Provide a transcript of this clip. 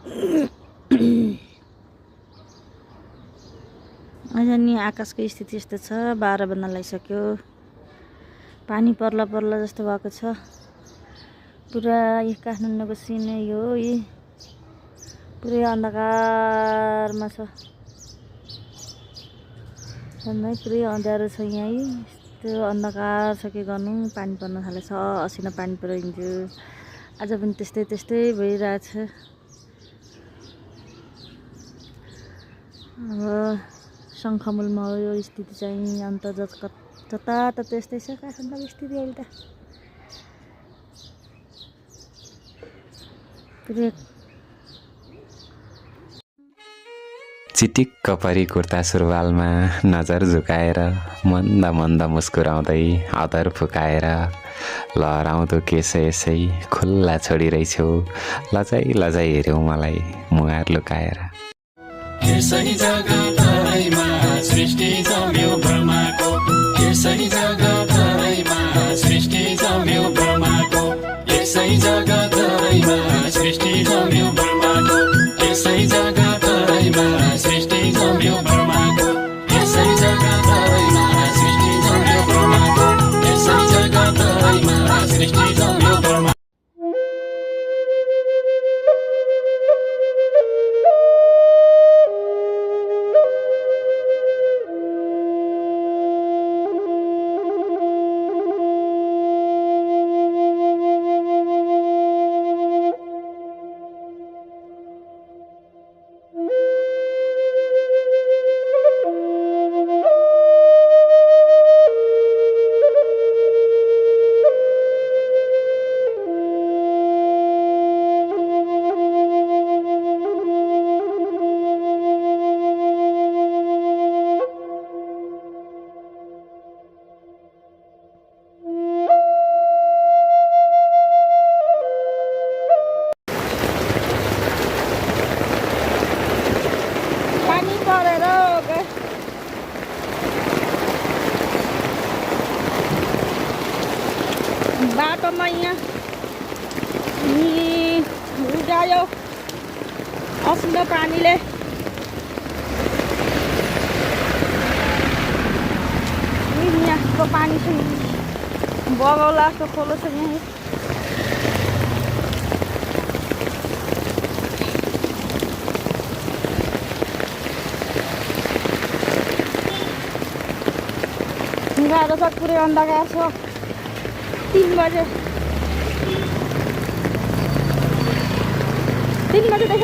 आज नि आकाशको स्थिति यस्तो छ, 12 बज्न लागिसक्यो। पानी पर्ला पर्ला जस्तो भएको छ। पुरा यो काठमाडौँको सिन यो पुरै अन्धकारमा छ। सधैँ पुरै अँध्यारो छ यहाँ। यस्तो अन्धकार छ, के गर्नु। पानी पर्न थालेछ, असिना पानी परिन्थ्यो। आज पनि त्यस्तै भइरहेछ। अब शङ्खमूलमा हो यो स्थिति चाहिँ। अन्त जता त त्यस्तै छ काठमाडौँको स्थिति अहिले त। चिटिक्क परी कुर्ता सुरुवालमा नजर झुकाएर मन्द मन्द मुस्कुराउँदै अदर फुकाएर लहराउँदो केस यसै खुल्ला छोडिरहेछौ। लजाई लजाई हेऱ्यौ मलाई मुहार लुकाएर। यसै जगतैमा सृष्टि जम्यो ब्रह्माको, यसै जगतैमा सृष्टि जम्यो ब्रह्माको, यसै जगतैमा सृष्टि जम्यो ब्रह्माको, यसै जगतैमा सृष्टि जम्यो ब्रह्माको, यसै जगतैमा सृष्टि जम्यो ब्रह्माको, यसै जगतैमा सृष्टि जम्यो ब्रह्माको। बाटोमा यहाँ उडायो असिनो पानीले। यहाँको पानी छ, बगौला जस्तो खोलो छ यहाँ। गाह्रो छ, पुरै अन्धकार छ। 3 बजे 3 बजेदेखि